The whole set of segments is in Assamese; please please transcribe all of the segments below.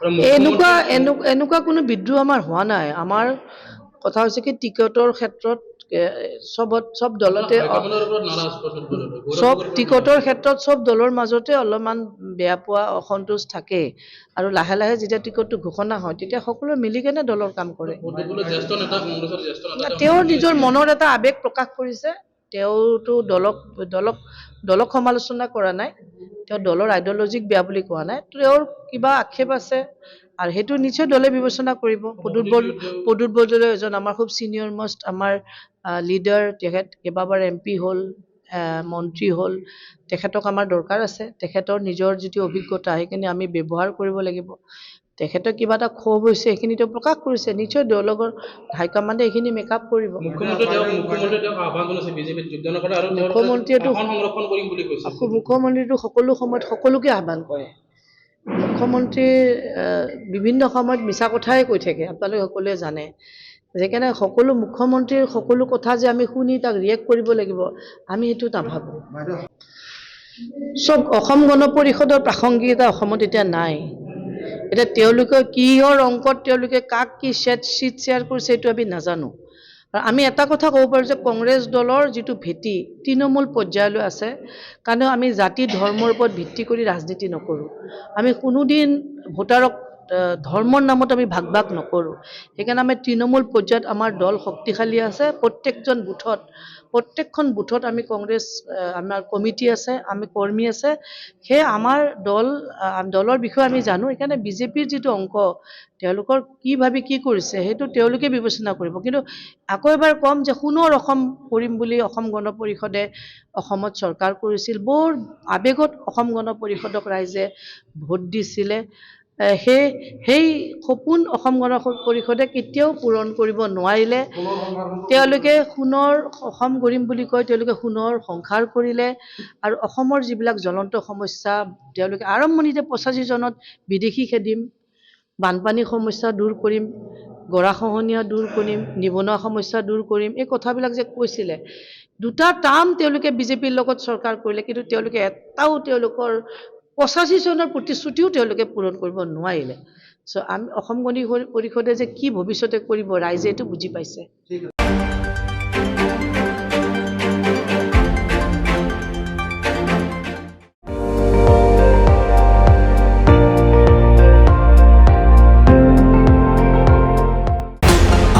এনেকুৱা কোনো বিদ্ৰোহ আমাৰ হোৱা নাই। আমাৰ কথা হৈছে কি টিকটৰ ক্ষেত্ৰত সব দলতে টিকটৰ ক্ষেত্ৰত সব দলৰ মাজতে অলপমান বেয়া পোৱা অসন্তোষ থাকে আৰু লাহে লাহে যেতিয়া টিকটটো ঘোষণা হয় তেতিয়া সকলোৱে মিলি কেনে দলৰ কাম কৰে। তেওঁৰ নিজৰ মনৰ এটা আৱেগ প্ৰকাশ কৰিছে। তেওঁতো দলক সমালোচনা কৰা নাই, তেওঁ দলৰ আইডিঅলজিক বেয়া বুলি কোৱা নাই, তেওঁৰ কিবা আক্ষেপ আছে আৰু সেইটো নিশ্চয় দলে বিবেচনা কৰিব। প্ৰদ্যুৎ বৰদলৈ এজন আমাৰ খুব ছিনিয়ৰ মষ্ট আমাৰ লিডাৰ, তেখেত কেইবাবাৰ MP হ'ল, মন্ত্ৰী হ'ল, তেখেতক আমাৰ দৰকাৰ আছে। তেখেতৰ নিজৰ যিটো অভিজ্ঞতা সেইখিনি আমি ব্যৱহাৰ কৰিব লাগিব। তেখেতৰ কিবা এটা ক্ষোভ হৈছে সেইখিনি তেওঁ প্ৰকাশ কৰিছে, নিশ্চয় দলৰ হাইকমাণ্ডে এইখিনি মেকআপ কৰিব। মুখ্যমন্ত্ৰীটো সকলো সময়ত সকলোকে আহ্বান কৰে। মুখ্যমন্ত্ৰী বিভিন্ন সময়ত মিছা কথাই কৈ থাকে, আপোনালোকে সকলোৱে জানে। সেইকাৰণে সকলো মুখ্যমন্ত্ৰীৰ সকলো কথা যে আমি শুনি তাক ৰিয়েক্ট কৰিব লাগিব, আমি সেইটো নাভাবোঁ। চব অসম গণ পৰিষদৰ প্ৰাসংগিকতা অসমত এতিয়া নাই। এতিয়া তেওঁলোকে কিহৰ অংকত তেওঁলোকে কাক কি চিট শ্বেয়াৰ কৰিছে সেইটো আমি নাজানো। আমি এটা কথা ক'ব পাৰোঁ যে কংগ্ৰেছ দলৰ যিটো ভেটি তৃণমূল পৰ্যায়লৈ আছে, কাৰণ আমি জাতি ধৰ্মৰ ওপৰত ভিত্তি কৰি ৰাজনীতি নকৰোঁ। আমি কোনোদিন ভোটাৰক ধৰ্মৰ নামত আমি ভাগ নকৰোঁ। সেইকাৰণে আমি তৃণমূল পৰ্যায়ত আমাৰ দল শক্তিশালী আছে। প্ৰত্যেকখন বুথত আমি কংগ্ৰেছ আমাৰ কমিটি আছে, আমি কৰ্মী আছে। সেয়ে আমাৰ দলৰ বিষয়ে আমি জানো। সেইকাৰণে বিজেপিৰ যিটো অংক তেওঁলোকৰ কি ভাবি কি কৰিছে সেইটো তেওঁলোকে বিবেচনা কৰিব। কিন্তু আকৌ এবাৰ ক'ম যে সোণৰ অসম কৰিম বুলি অসম গণ পৰিষদে অসমত চৰকাৰ কৰিছিল। বৰ আৱেগত অসম গণ পৰিষদক ৰাইজে ভোট দিছিলে। সেই সপোন অসম গণ পৰিষদে কেতিয়াও পূৰণ কৰিব নোৱাৰিলে। তেওঁলোকে সোণৰ অসম কৰিম বুলি কয়, তেওঁলোকে সোণৰ সংসাৰ কৰিলে। আৰু অসমৰ যিবিলাক জ্বলন্ত সমস্যা তেওঁলোকে আৰম্ভণিতে 85 চনত বিদেশী খেদিম, বানপানীৰ সমস্যা দূৰ কৰিম, গৰাখহনীয়া দূৰ কৰিম, নিবনুৱা সমস্যা দূৰ কৰিম, এই কথাবিলাক যে কৈছিলে, দুটা টাৰ্ম তেওঁলোকে বিজেপিৰ লগত চৰকাৰ কৰিলে, কিন্তু তেওঁলোকে এটাও তেওঁলোকৰ 85 চনৰ প্ৰতিশ্ৰুতিও তেওঁলোকে পূৰণ কৰিব নোৱাৰিলে। আমি অসম গণ পৰিষদে যে কি ভৱিষ্যতে কৰিব ৰাইজে এইটো বুজি পাইছে।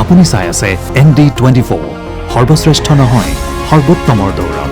আপুনি চাই আছে ND24, সৰ্বশ্ৰেষ্ঠ নহয় সৰ্বোত্তমৰ দৌৰা।